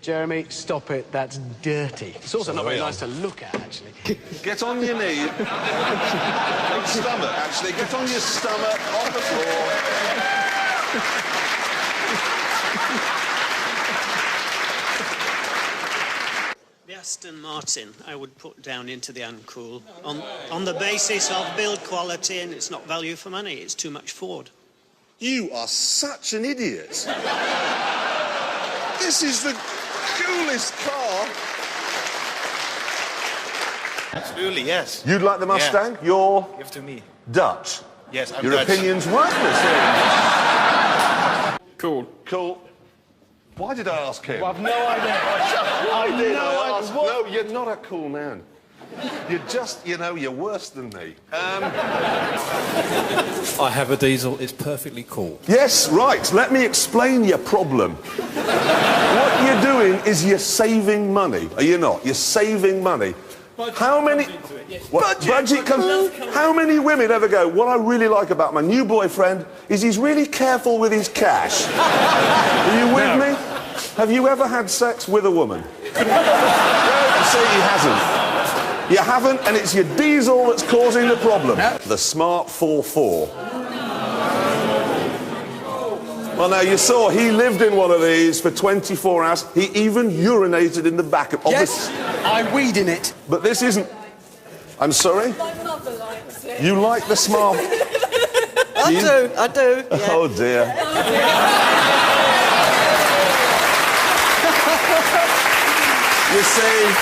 Jeremy, stop it. That's dirty. It's also not very nice to look at, actually. Get on your knee. Your stomach, actually. Get on your stomach, on the floor. The Aston Martin I would put down into the uncool on the basis of build quality, and it's not value for money. It's too much Ford. You are such an idiot. This is the coolest car. Absolutely, yes. You'd like the Mustang? Yeah. You're... Give to me. Dutch? Yes, I'm Your Dutch. opinion's worthless. Cool. Cool. Why did I ask him? Well, I've no idea. I did. No, I asked. what? No, you're not a cool man. You're just, you know, you're worse than me. I have a diesel. It's perfectly cool. Yes, right. Let me explain your problem. What you're doing is you're saving money. Are you not? You're saving money. How many... What, budget comes... How many women ever go, what I really like about my new boyfriend is he's really careful with his cash. Are you with me? Have you ever had sex with a woman? No, you say he hasn't. You haven't, and it's your diesel that's causing the problem. The Smart 44. Well, now, you saw he lived in one of these for 24 hours. He even urinated in the back of... Yes, I weed in it. But this isn't... I'm sorry? My mother likes it. You like the Smart... I do, yeah. Oh, dear. You see...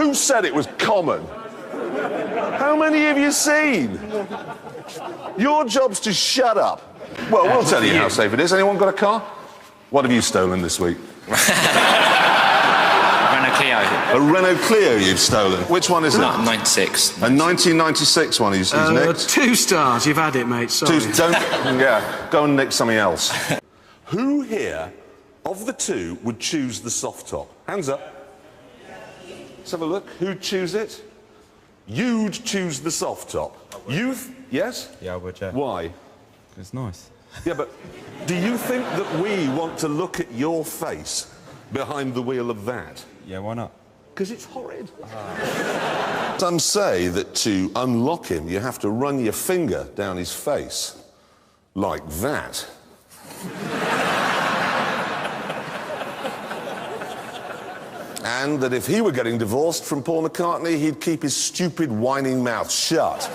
Who said it was common? How many have you seen? Your job's to shut up. Well, we'll tell you how safe it is. Anyone got a car? What have you stolen this week? Renault Clio. A Renault Clio you've stolen. Which one is it? 96. A 1996 one he's nicked. 2 stars. You've had it, mate. Sorry. Go and nick something else. Who here, of the two, would choose the soft top? Hands up. Let's have a look. Who'd choose it? You'd choose the soft top. Yes? Yeah, I would, yeah. Why? It's nice. Yeah, but do you think that we want to look at your face behind the wheel of that? Yeah, why not? Because it's horrid. Some say that to unlock him, you have to run your finger down his face. Like that. And that if he were getting divorced from Paul McCartney, he'd keep his stupid whining mouth shut.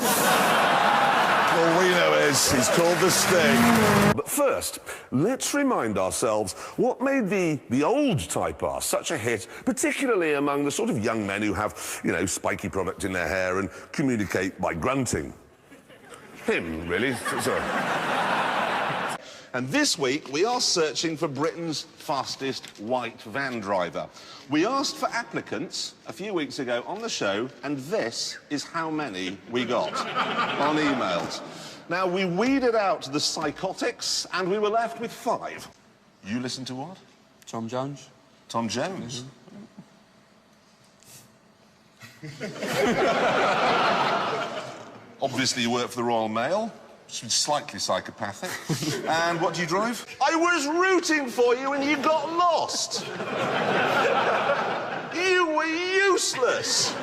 All we know is he's called the Sting. But first, let's remind ourselves what made the old Type R such a hit, particularly among the sort of young men who have, you know, spiky product in their hair and communicate by grunting. Him, really. Sorry. And this week, we are searching for Britain's fastest white van driver. We asked for applicants a few weeks ago on the show, and this is how many we got on emails. Now, we weeded out the psychotics, and we were left with 5. You listen to what? Tom Jones. Tom Jones? Obviously, you work for the Royal Mail. Slightly psychopathic. And what do you drive? I was rooting for you and you got lost. You were useless.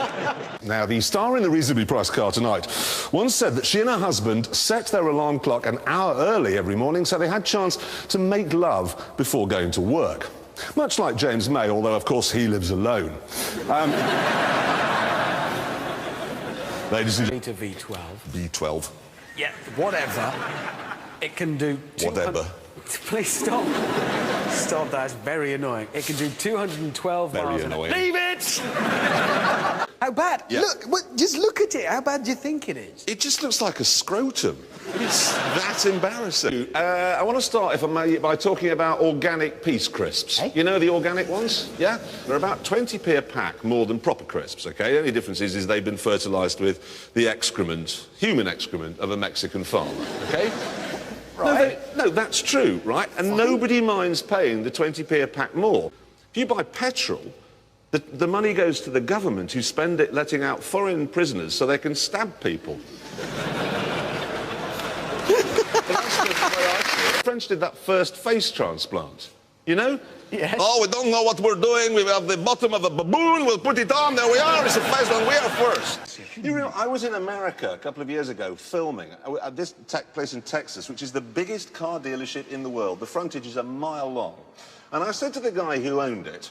Now, the star in the reasonably priced car tonight once said that she and her husband set their alarm clock an hour early every morning so they had a chance to make love before going to work. Much like James May, although, of course, he lives alone. Ladies and Beta V12. B12. Yeah, whatever. It can do... Whatever. Please stop. Stop, that's very annoying. It can do 212 Very miles annoying. an hour. Leave it! How bad? Yeah. Look, just look at it. How bad do you think it is? It just looks like a scrotum. It's that embarrassing. I want to start, if I may, by talking about organic peace crisps. Hey? You know the organic ones? Yeah? They're about 20p a pack more than proper crisps, OK? The only difference is they've been fertilised with the excrement, human excrement, of a Mexican farmer, OK? Right. No, that's true, right? And nobody minds paying the 20p a pack more. If you buy petrol, the money goes to the government who spend it letting out foreign prisoners so they can stab people. The French did that first face transplant. You know? Yes. Oh, we don't know what we're doing. We have the bottom of a baboon. We'll put it on. There we are. It's a face and we are first. You know, I was in America a couple of years ago filming. This took place in Texas, which is the biggest car dealership in the world. The frontage is a mile long. And I said to the guy who owned it,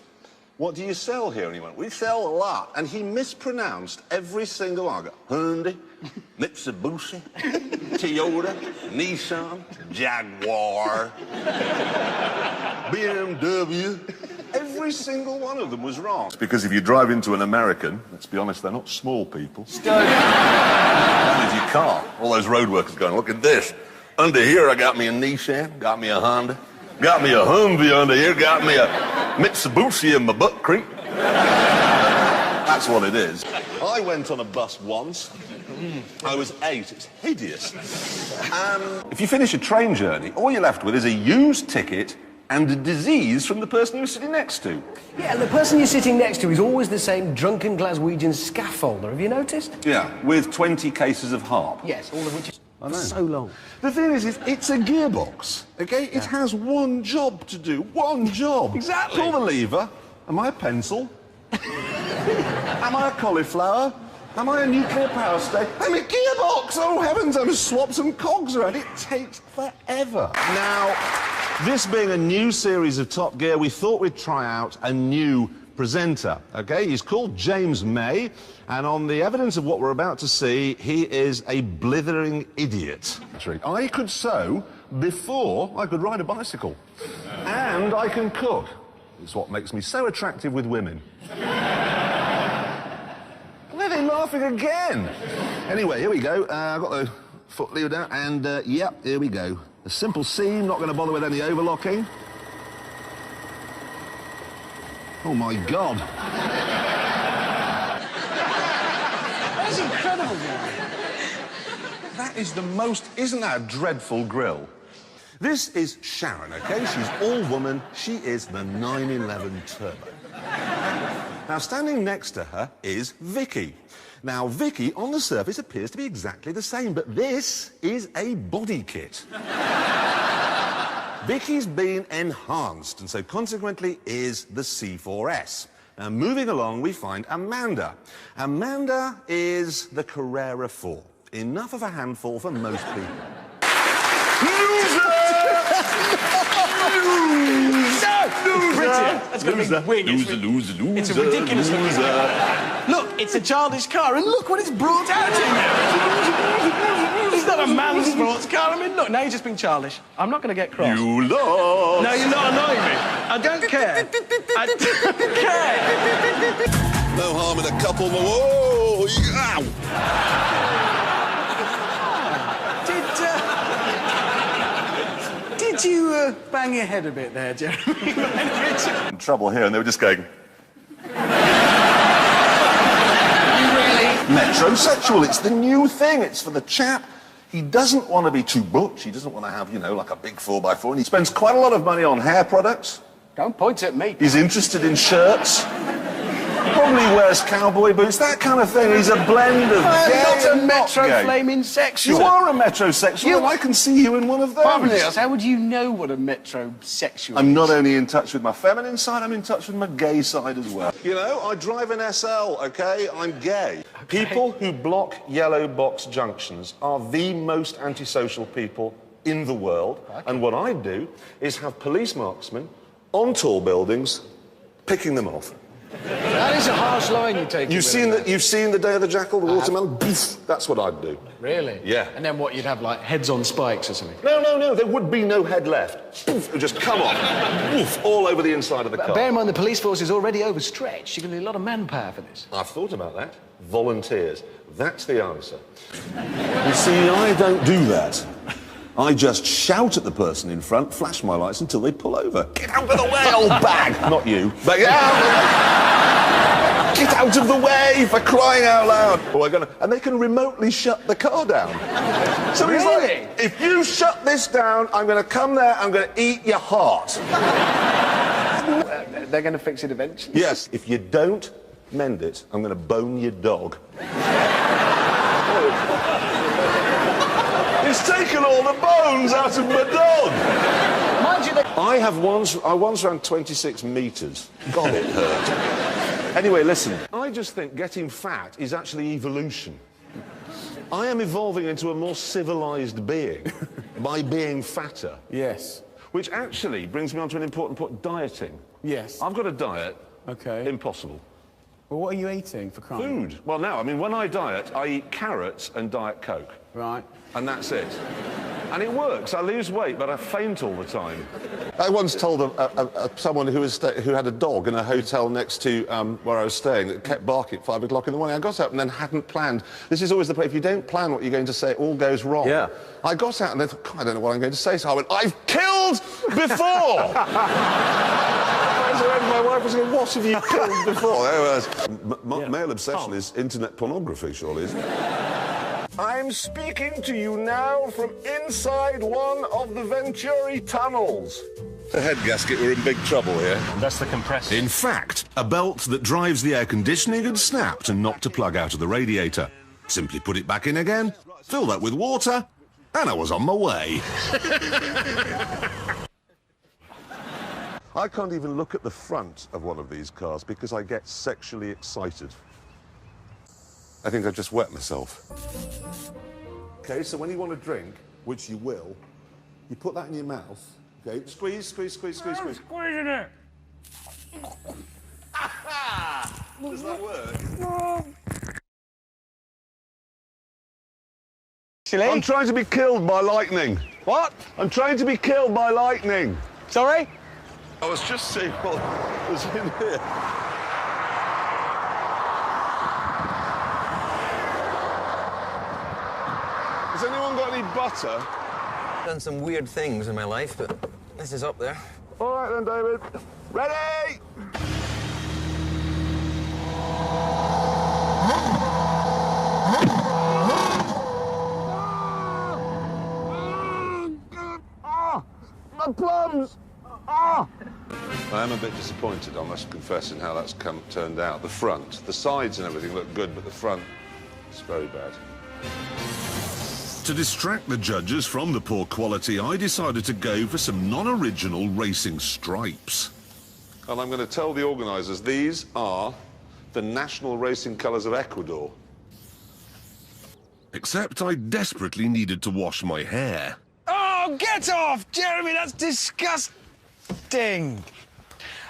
"What do you sell here?" And he went, "We sell a lot." And he mispronounced every single one. I go, Hyundai, Mitsubishi, Toyota, Nissan, Jaguar, BMW. Every single one of them was wrong. It's because if you drive into an American, let's be honest, they're not small people. That is your car. All those road workers going, "Look at this. Under here, I got me a Nissan, got me a Honda, got me a Humvee under here, got me a Mitsubishi in my butt creek." That's what it is. I went on a bus once. I was 8. It's hideous. If you finish a train journey, all you're left with is a used ticket and a disease from the person you're sitting next to. Yeah, and the person you're sitting next to is always the same drunken Glaswegian scaffolder. Have you noticed? Yeah, with 20 cases of harp. Yes, all of which is for so long. The thing is, it's a gearbox, okay? It has one job to do. One job. Exactly. Pull the lever. Am I a pencil? Am I a cauliflower? Am I a nuclear power station? I'm a gearbox! Oh, heavens, I'm swap some cogs around. It takes forever. Now, this being a new series of Top Gear, we thought we'd try out a new presenter, okay? He's called James May, and on the evidence of what we're about to see, he is a blithering idiot. I could sew before I could ride a bicycle. And I can cook. It's what makes me so attractive with women. Are they laughing again? Anyway, here we go. I've got the foot lever down, and yep, here we go. A simple seam, not going to bother with any overlocking. Oh my God. That's incredible, man. That is the most... Isn't that a dreadful grill? This is Sharon, okay? She's all woman. She is the 911 Turbo. Now, standing next to her is Vicky. Now, Vicky, on the surface, appears to be exactly the same, but this is a body kit. Vicky's been enhanced, and so consequently is the C4S. Now, moving along, we find Amanda. Amanda is the Carrera 4. Enough of a handful for most people. That's going to be wing. Loser. It's a ridiculous loser. Look, it's a childish car, and look what it's brought out in there. It's not a man's sports car. I mean, look, now you're just being childish. I'm not going to get cross. You lost. No, you're not annoying me. I don't care. I don't care. No harm in a couple more. Whoa! Ow! Did you bang your head a bit there, Jeremy? In trouble here, and they were just going... Metrosexual, it's the new thing. It's for the chap. He doesn't want to be too butch. He doesn't want to have, you know, like a big 4x4. And he spends quite a lot of money on hair products. Don't point at me. He's interested in shirts. Probably wears cowboy boots, that kind of thing. He's a blend of gay I'm not a and not metro gay. flaming sexual. You are a metrosexual, and I can see you in one of those. How would you know what a metrosexual I'm is? not only in touch with my feminine side, I'm in touch with my gay side as well. You know, I drive an SL, okay? I'm gay. Okay. People who block yellow box junctions are the most antisocial people in the world. Okay. And what I do is have police marksmen on tall buildings picking them off. That is a harsh line you take. You've seen the Day of the Jackal, the watermelon? That's what I'd do. Really? Yeah. And then what, you'd have, like, heads on spikes or something? No, there would be no head left. It would just come off, all over the inside of the car. Bear in mind the police force is already overstretched. You're going to need a lot of manpower for this. I've thought about that. Volunteers. That's the answer. You see, I don't do that. I just shout at the person in front, flash my lights until they pull over. Get out of the way, old bag! Not you. But yeah! Get out of the way, for crying out loud! And they can remotely shut the car down. So he's like, if you shut this down, I'm going to come there, I'm going to eat your heart. They're going to fix it eventually? Yes. If you don't mend it, I'm going to bone your dog. It's taken all the bones out of my dog. Mind you, I once ran 26 metres. God, it hurt. Anyway, listen. I just think getting fat is actually evolution. I am evolving into a more civilised being by being fatter. Yes. Which actually brings me on to an important point, dieting. Yes. I've got a diet. Okay. Impossible. Well, what are you eating for crying? Food. Well, now, I mean, when I diet, I eat carrots and Diet Coke. Right. And that's it. And it works. I lose weight, but I faint all the time. I once told someone who had a dog in a hotel next to where I was staying that kept barking at 5 o'clock in the morning. I got out and then hadn't planned. This is always the point. If you don't plan what you're going to say, it all goes wrong. Yeah. I got out and then thought, God, I don't know what I'm going to say. So I went, I've killed before! My wife was going, what have you killed before? Male obsession is internet pornography, surely, isn't it? I'm speaking to you now from inside one of the Venturi tunnels. The head gasket, we're in big trouble here. That's the compressor. In fact, a belt that drives the air conditioning had snapped and knocked a plug out of the radiator. Simply put it back in again, fill that with water, and I was on my way. I can't even look at the front of one of these cars because I get sexually excited. I think I've just wet myself. OK, so when you want to drink, which you will, you put that in your mouth, OK? Squeeze, squeeze, squeeze, squeeze, squeeze. I'm squeezing it. Does that work? Silly. I'm trying to be killed by lightning. What? I'm trying to be killed by lightning. Sorry? I was just seeing what was in here. Has anyone got any butter? Done some weird things in my life, but this is up there. All right then, David. Ready? My plums! I am a bit disappointed, I must confess, in how that's turned out. The front, the sides and everything look good, but the front, it's very bad. To distract the judges from the poor quality, I decided to go for some non-original racing stripes. And I'm going to tell the organisers, these are the national racing colours of Ecuador. Except I desperately needed to wash my hair. Oh, get off, Jeremy! That's disgusting.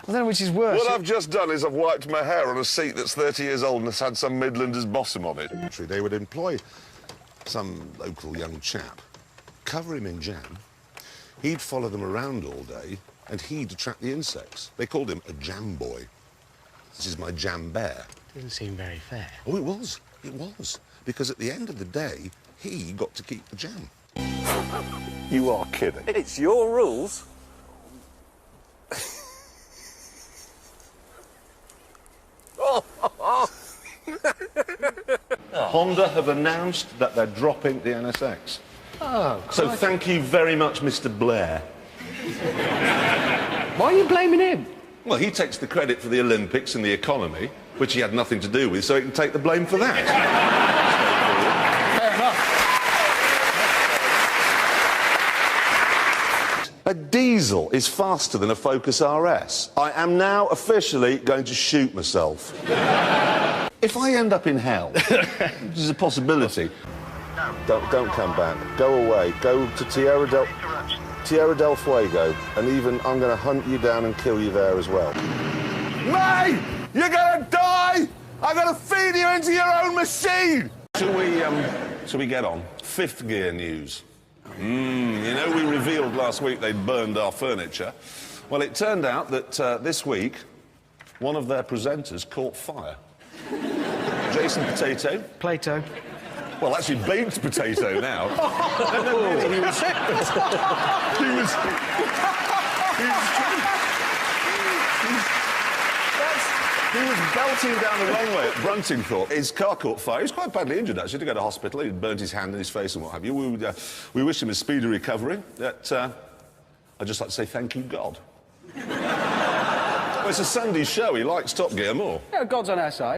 I don't know which is worse. What I've just done is I've wiped my hair on a seat that's 30 years old and has had some Midlander's bosom on it. They would employ some local young chap, cover him in jam, he'd follow them around all day, and he'd attract the insects. They called him a jam boy. This is my jam bear. Doesn't seem very fair. Oh, it was. It was. Because at the end of the day, he got to keep the jam. You are kidding. It's your rules. Honda have announced that they're dropping the NSX. Oh, so thank you very much, Mr. Blair. why are you blaming him? Well, he takes the credit for the Olympics and the economy, which he had nothing to do with, so he can take the blame for that. Fair enough. A diesel is faster than a Focus RS. I am now officially going to shoot myself. If I end up in hell, which is a possibility, don't come back. Go away. Go to Tierra del Fuego, and even I'm going to hunt you down and kill you there as well. May! You're going to die! I'm going to feed you into your own machine! Shall we get on? Fifth gear news. You know, we revealed last week they'd burned our furniture. Well, it turned out that this week, one of their presenters caught fire. Jason Potato. Plato. Well, actually, baked potato now. No, really, he was belting down the runway at Bruntingthorpe. His car caught fire. He was quite badly injured, actually, to go to hospital. He'd burnt his hand and his face and what have you. We wish him a speedy recovery. I'd just like to say thank you, God. Well, it's a Sunday show. He likes Top Gear more. Yeah, God's on our side.